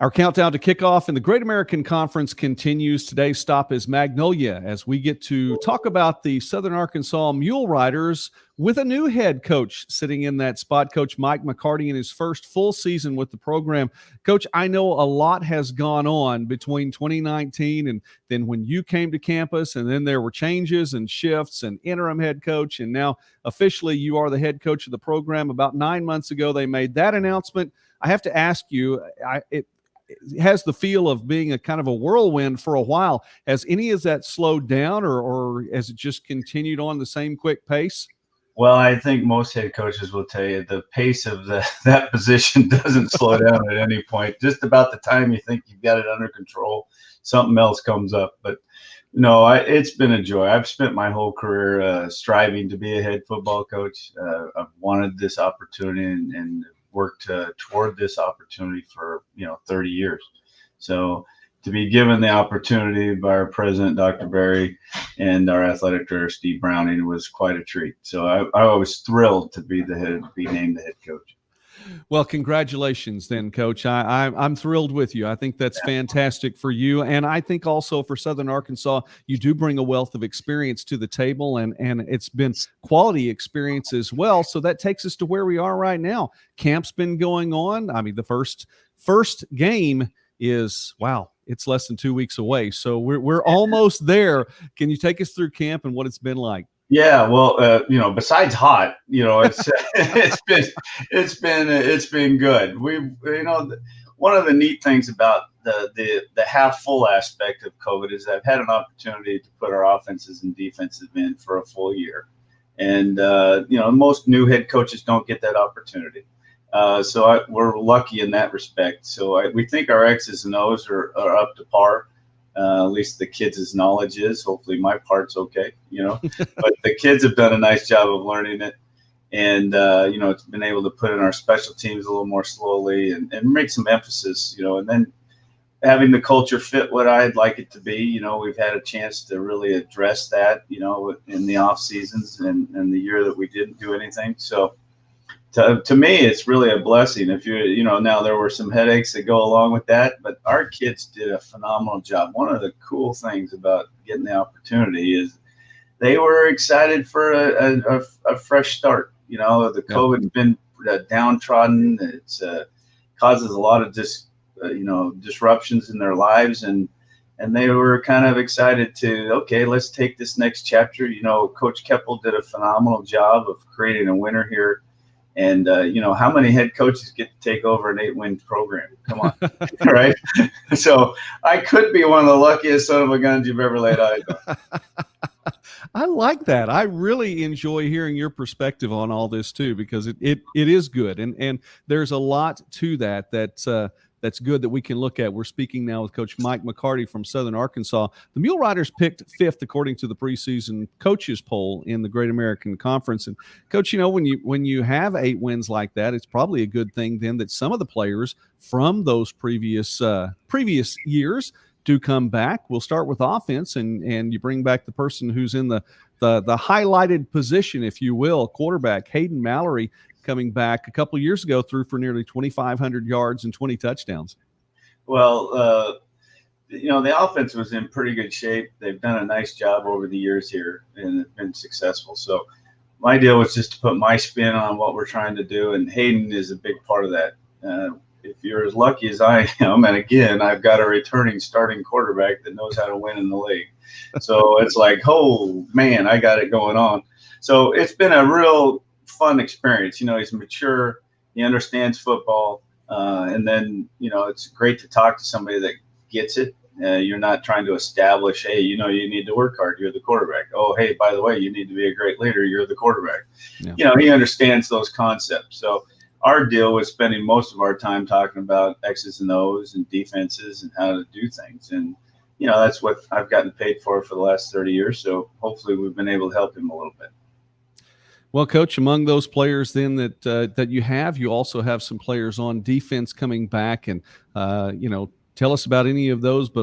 Our countdown to kickoff in the Great American Conference continues. Today's stop is Magnolia as we get to talk about the Southern Arkansas Mule Riders with a new head coach sitting in that spot, Coach Mike McCarty, in his first full season with the program. Coach, I know a lot has gone on between 2019 and then when you came to campus, and then there were changes and shifts and interim head coach, and now officially you are the head coach of the program. About 9 months ago, they made that announcement. I have to ask you, it has the feel of being a kind of a whirlwind for a while. Has any of that slowed down, or has it just continued on the same quick pace? Well, I think most head coaches will tell you the pace of that position doesn't slow down at any point. Just about the time you think you've got it under control, something else comes up. But no, it's been a joy. I've spent my whole career striving to be a head football coach. I've wanted this opportunity and worked toward this opportunity for 30 years. So to be given the opportunity by our president, Dr. Berry, and our athletic director, Steve Browning, was quite a treat. So I was thrilled to be named the head coach. Well, congratulations then, Coach. I'm thrilled with you. I think that's fantastic for you. And I think also for Southern Arkansas, you do bring a wealth of experience to the table, and it's been quality experience as well. So that takes us to where we are right now. Camp's been going on. I mean, the first game is, wow, it's less than 2 weeks away. So we're almost there. Can you take us through camp and what it's been like? Yeah, well, besides hot, it's been good. One of the neat things about the half full aspect of COVID is I've had an opportunity to put our offenses and defenses in for a full year, and most new head coaches don't get that opportunity. So we're lucky in that respect. So we think our X's and O's are up to par. At least the kids' knowledge is. Hopefully my part's okay, but the kids have done a nice job of learning it. And, it's been able to put in our special teams a little more slowly and make some emphasis, and then having the culture fit what I'd like it to be. We've had a chance to really address that, in the off seasons and the year that we didn't do anything. So to me, it's really a blessing. If now there were some headaches that go along with that, but our kids did a phenomenal job. One of the cool things about getting the opportunity is they were excited for a fresh start. The COVID's been downtrodden. It's causes a lot of disruptions in their lives, and they were kind of excited to, let's take this next chapter. Coach Keppel did a phenomenal job of creating a winner here. And, how many head coaches get to take over an 8-win program? Come on, right? So I could be one of the luckiest son of a guns you've ever laid eyes on. I like that. I really enjoy hearing your perspective on all this too, because it is good. And there's a lot to that's good that we can look at. We're speaking now with Coach Mike McCarty from Southern Arkansas. The Mule Riders picked 5th according to the preseason coaches poll in the Great American Conference. And Coach, when you have 8 wins like that, it's probably a good thing then that some of the players from those previous years do come back. We'll start with offense, and you bring back the person who's in the highlighted position, if you will, quarterback Hayden Mallory, coming back a couple of years ago, threw for nearly 2,500 yards and 20 touchdowns. Well, the offense was in pretty good shape. They've done a nice job over the years here and have been successful. So my deal was just to put my spin on what we're trying to do, and Hayden is a big part of that. If you're as lucky as I am, and again, I've got a returning starting quarterback that knows how to win in the league. So it's like, oh, man, I got it going on. So it's been a real fun experience. He's mature, he understands football, and then it's great to talk to somebody that gets it. You're not trying to establish, hey, you need to work hard, you're the quarterback. Oh, hey, by the way, you need to be a great leader, you're the quarterback. Yeah. He understands those concepts. So our deal was spending most of our time talking about X's and O's and defenses and how to do things, and that's what I've gotten paid for the last 30 years. So hopefully we've been able to help him a little bit. Well, Coach, among those players then that you also have some players on defense coming back, and tell us about any of those. But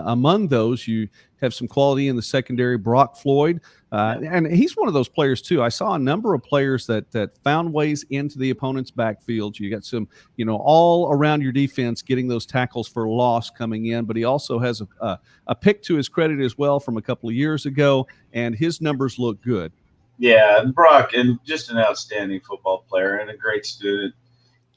among those, you have some quality in the secondary. Brock Floyd, and he's one of those players too. I saw a number of players that found ways into the opponent's backfield. You got some, all around your defense getting those tackles for loss coming in. But he also has a pick to his credit as well from a couple of years ago, and his numbers look good. Yeah, Brock, and just an outstanding football player and a great student.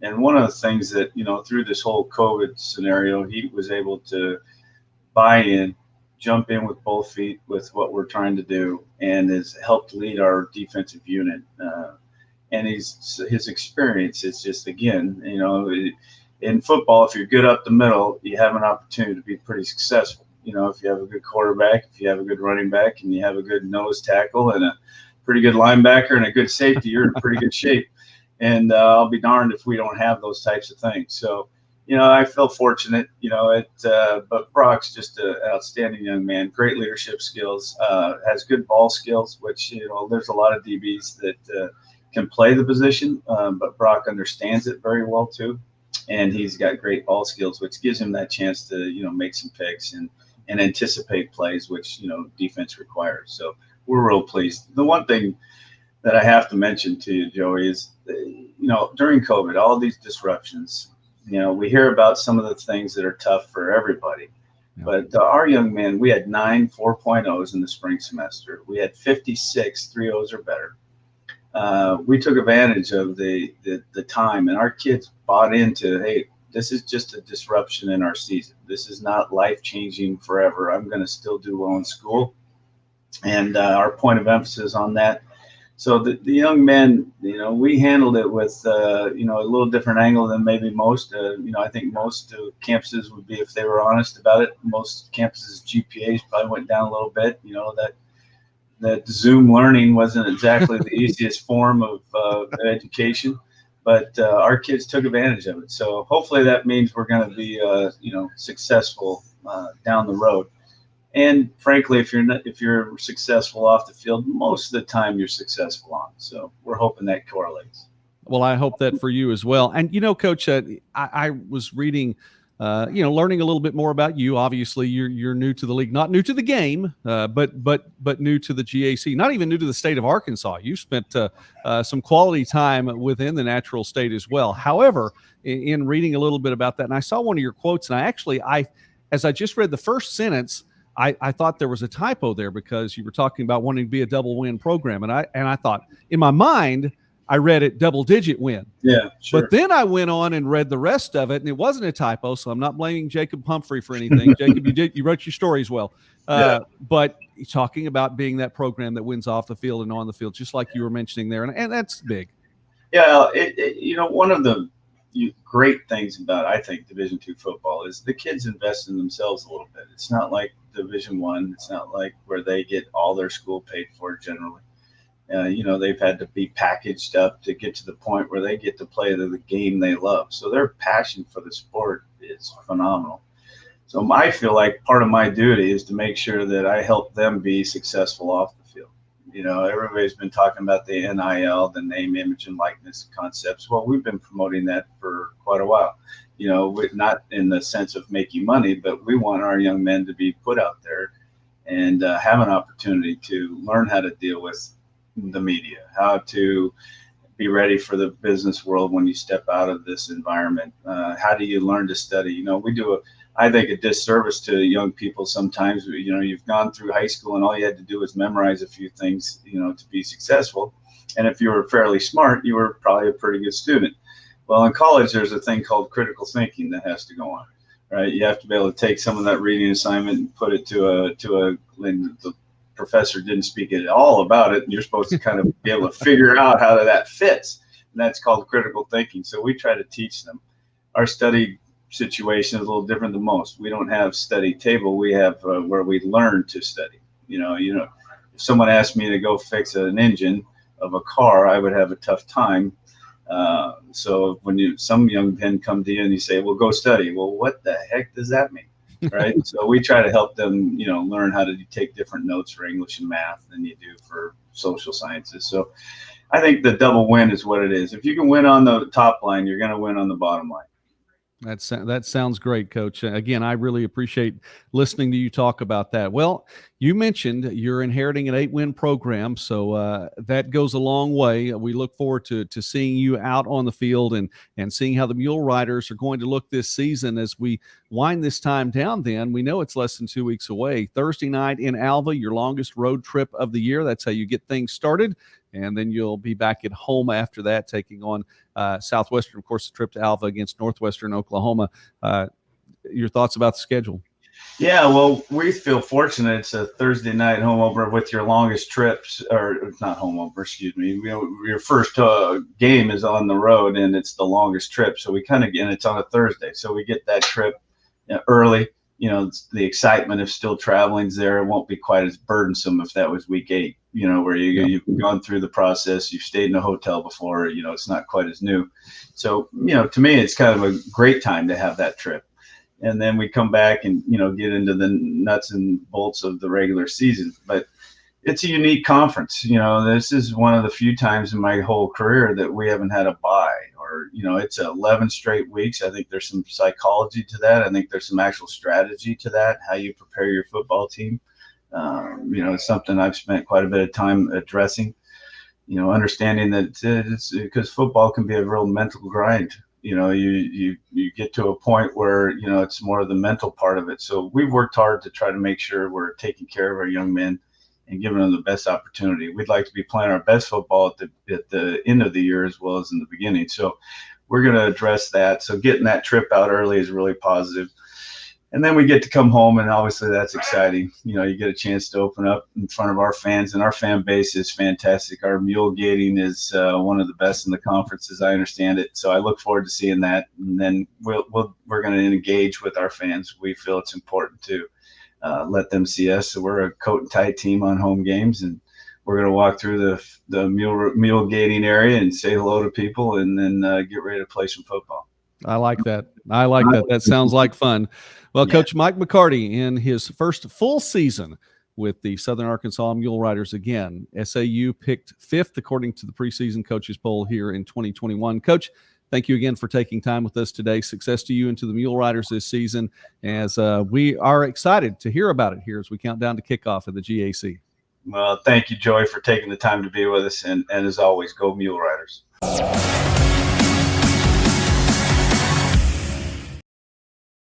And one of the things that, through this whole COVID scenario, he was able to buy in, jump in with both feet with what we're trying to do, and has helped lead our defensive unit. And his experience is just, again, in football, if you're good up the middle, you have an opportunity to be pretty successful. If you have a good quarterback, if you have a good running back, and you have a good nose tackle and a pretty good linebacker and a good safety, you're in pretty good shape. And I'll be darned if we don't have those types of things. So, I feel fortunate, but Brock's just an outstanding young man, great leadership skills, has good ball skills, which, there's a lot of DBs that can play the position, but Brock understands it very well too. And he's got great ball skills, which gives him that chance to, make some picks and anticipate plays, which, defense requires. So we're real pleased. The one thing that I have to mention to you, Joey, is, during COVID, all these disruptions, we hear about some of the things that are tough for everybody. Yeah. But our young men, we had 9 4.0s in the spring semester. We had 56 3.0s or better. We took advantage of the time, and our kids bought into, hey, this is just a disruption in our season. This is not life-changing forever. I'm going to still do well in school. And our point of emphasis on that. So the young men, we handled it with, a little different angle than maybe most. I think most campuses would be, if they were honest about it, most campuses' GPAs probably went down a little bit. That Zoom learning wasn't exactly the easiest form of education, but our kids took advantage of it. So hopefully that means we're going to be, successful down the road. And frankly, if you're successful off the field, most of the time you're successful on. So we're hoping that correlates. Well, I hope that for you as well. And Coach, I was reading, learning a little bit more about you. Obviously, you're new to the league, not new to the game, but new to the GAC. Not even new to the state of Arkansas. You spent some quality time within the natural state as well. However, in reading a little bit about that, and I saw one of your quotes, and as I just read the first sentence, I thought there was a typo there, because you were talking about wanting to be a double win program. And I thought, in my mind, I read it double digit win. Yeah, sure. But then I went on and read the rest of it, and it wasn't a typo. So I'm not blaming Jacob Humphrey for anything. Jacob, you wrote your stories well. But talking about being that program that wins off the field and on the field, just like you were mentioning there. And that's big. Yeah. One of the great things about, I think, Division II football is the kids invest in themselves a little bit. It's not like Division I. It's not like where they get all their school paid for generally. They've had to be packaged up to get to the point where they get to play the game they love. So their passion for the sport is phenomenal. So I feel like part of my duty is to make sure that I help them be successful off the field. Everybody's been talking about the NIL, the name, image, and likeness concepts. Well, we've been promoting that for quite a while. Not in the sense of making money, but we want our young men to be put out there and have an opportunity to learn how to deal with the media, how to be ready for the business world when you step out of this environment. How do you learn to study? We do I think a disservice to young people sometimes. You've gone through high school and all you had to do was memorize a few things, to be successful. And if you were fairly smart, you were probably a pretty good student. Well, in college, there's a thing called critical thinking that has to go on, right? You have to be able to take some of that reading assignment and put it to the professor didn't speak at all about it, and you're supposed to kind of be able to figure out how that fits. And that's called critical thinking. So we try to teach them. Our study situation is a little different than most. We don't have study table. We have where we learn to study. If someone asked me to go fix an engine of a car, I would have a tough time. So when some young men come to you and you say, well, go study. Well, what the heck does that mean? Right. So we try to help them, learn how to take different notes for English and math than you do for social sciences. So I think the double win is what it is. If you can win on the top line, you're going to win on the bottom line. That sounds great, Coach. Again, I really appreciate listening to you talk about that. Well, you mentioned you're inheriting an 8-win program, so that goes a long way. We look forward to seeing you out on the field and seeing how the Mule Riders are going to look this season as we wind this time down. Then we know it's less than 2 weeks away. Thursday night in Alva, your longest road trip of the year. That's how you get things started. And then you'll be back at home after that, taking on Southwestern, of course, the trip to Alva against Northwestern Oklahoma. Your thoughts about the schedule? Yeah, well, we feel fortunate. It's a Thursday night home opener with your longest trips, or not home opener, excuse me. Your first game is on the road, and it's the longest trip. So we and it's on a Thursday. So we get that trip early. The excitement of still traveling is there. It won't be quite as burdensome if that was week 8, where you've gone through the process, you've stayed in a hotel before, it's not quite as new. So, to me, it's kind of a great time to have that trip. And then we come back and, get into the nuts and bolts of the regular season. But it's a unique conference. This is one of the few times in my whole career that we haven't had a bye. Or, it's 11 straight weeks. I think there's some psychology to that. I think there's some actual strategy to that, how you prepare your football team. It's something I've spent quite a bit of time addressing, understanding that it's because football can be a real mental grind. You get to a point where, it's more of the mental part of it. So we've worked hard to try to make sure we're taking care of our young men and giving them the best opportunity. We'd like to be playing our best football at the end of the year as well as in the beginning. So we're going to address that. So getting that trip out early is really positive. And then we get to come home, and obviously that's exciting. You get a chance to open up in front of our fans, and our fan base is fantastic. Our mule gating is one of the best in the conference, as I understand it. So I look forward to seeing that. And then we're going to engage with our fans. We feel it's important to let them see us. So we're a coat and tie team on home games, and we're going to walk through the mule gating area and say hello to people, and then get ready to play some football. I like that. That sounds like fun. Well, Coach Mike McCarty, in his first full season with the Southern Arkansas Mule Riders again, SAU picked 5th according to the preseason coaches poll here in 2021. Coach, thank you again for taking time with us today. Success to you and to the Mule Riders this season, as we are excited to hear about it here as we count down to kickoff at the GAC. Well, thank you, Joey, for taking the time to be with us. And as always, go Mule Riders.